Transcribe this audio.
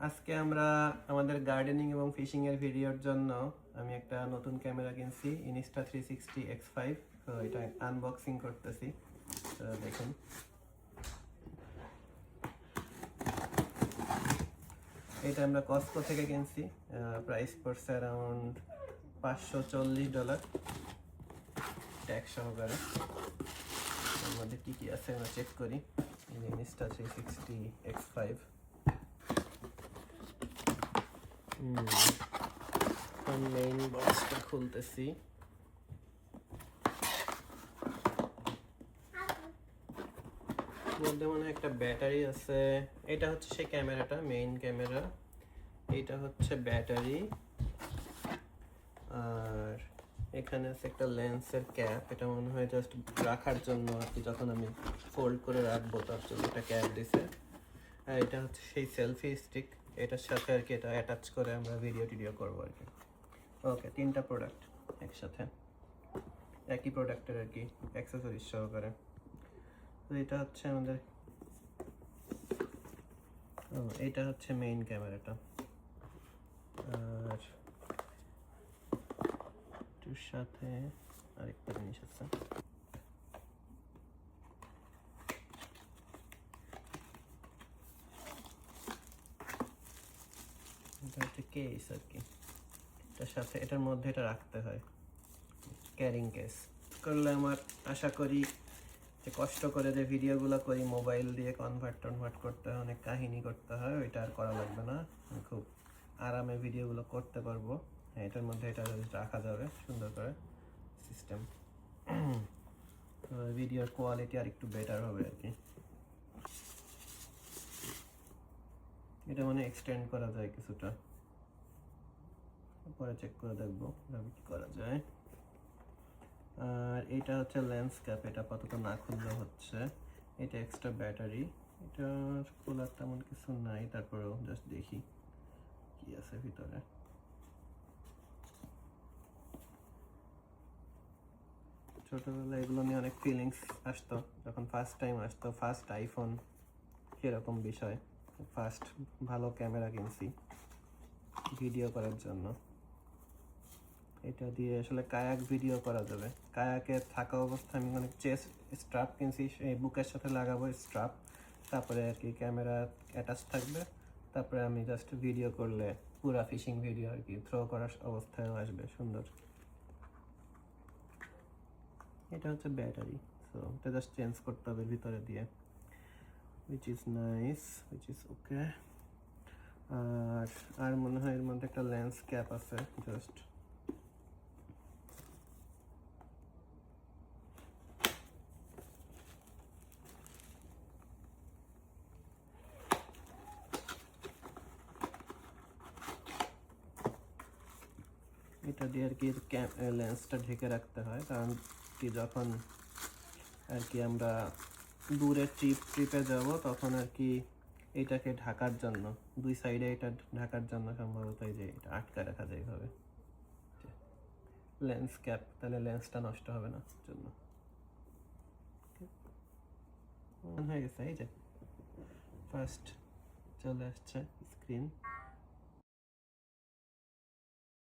আজকে আমরা আমাদের গার্ডেনিং এবং ফিশিং এর ভিডিওর জন্য আমি একটা নতুন ক্যামেরা কিনছি Insta360X5। তো এটা আনবক্সিং করতেছি। তো দেখুন, এটা আমরা কস্টকো থেকে কিনছি। প্রাইস পড়ছে অ্যারাউন্ড $540 ট্যাক্স সহকারে। এর মধ্যে কি কি আছে আমরা চেক করি। Insta360X5 মেইন বক্সটা খুলতেছি। মধ্যে মনে একটা ব্যাটারি আছে। এটা হচ্ছে সেই ক্যামেরাটা, মেইন ক্যামেরা। এটা হচ্ছে ব্যাটারি, আর এখানে আছে একটা লেন্সের ক্যাপ। এটা মনে হয় জাস্ট রাখার জন্য আর কি, যখন আমি ফোল্ড করে রাখবো তার জন্য একটা ক্যাপ দিছে। আর এটা হচ্ছে সেই সেলফি স্টিক, এটার সাথে আর কি এটা অ্যাটাচ করে আমরা ভিডিও করবো আর কি। ওকে, তিনটা প্রোডাক্ট একসাথে, একই প্রোডাক্টের আর কি অ্যাক্সেসরিজ সহকারে। তো এটা হচ্ছে আমাদের, এটা হচ্ছে মেইন ক্যামেরাটা। আর এটার সাথে আরেকটা জিনিস আছে, এটা হচ্ছে কেস আর কি। এটার সাথে এটার মধ্যে এটা রাখতে হয়, ক্যারিং কেস করলে আমার আশা করি যে কষ্ট করে যে ভিডিওগুলো করি মোবাইল দিয়ে কনভার্ট করতে হয়, অনেক কাহিনী করতে হয়, ওইটা আর করা লাগবে না। আমি খুব আরামে ভিডিওগুলো করতে পারবো। হ্যাঁ, এটার মধ্যে এটা রাখা যাবে সুন্দর করে সিস্টেম। ভিডিওর কোয়ালিটি আর একটু বেটার হবে আর কি। এটা মানে এক্সটেন্ড করা যায় কিছুটা, পরে চেক করে দেখবো কি করা যায়। আর এটা হচ্ছে লেন্স ক্যাপ, এটা আপাতত না খুললে হচ্ছে। এটা এক্সট্রা ব্যাটারি, এটা খোলার তেমন কিছু নাই, তারপরেও জাস্ট দেখি কি আছে ভিতরে। ছোটবেলায় এগুলো নিয়ে অনেক ফিলিংস আসতো, যখন ফার্স্ট টাইম আসতো, ফার্স্ট আইফোন সেরকম বিষয়। ফার্স্ট ভালো ক্যামেরা কিনছি ভিডিও করার জন্য। এটা দিয়ে আসলে কায়াক ভিডিও করা যাবে। কায়াকে থাকা অবস্থায় আমি অনেক চেস্ট স্ট্রাপ কিনছি, এই বুকের সাথে লাগাবো স্ট্রাপ, তারপরে আর কি ক্যামেরা অ্যাটাচ থাকবে। তারপরে আমি জাস্ট ভিডিও করলে পুরা ফিশিং ভিডিও আর কি থ্রো করার অবস্থায় আসবে সুন্দর। এটা হচ্ছে ব্যাটারি, সো এটা জাস্ট চেঞ্জ করতে হবে ভিতরে দিয়ে, which is nice, which is okay. আর মনে হয় এর মধ্যে একটা লেন্স ক্যাপ আছে, জাস্ট এটা দিয়ে আর কি লেন্সটা ঢেকে রাখতে হয়, কারণ কি যখন আর কি আমরা দূরে ট্রিপে যাব তখন আর কি এটাকে ঢাকার জন্য, দুই সাইডে এটা ঢাকার জন্য সম্ভবত এই যে এটা আটকে রাখা যায় এইভাবে লেন্স ক্যাপ, তাহলে লেন্সটা নষ্ট হবে না জন্য। হয়ে গেছে, এই যে ফার্স্ট চলে আসছে স্ক্রিন।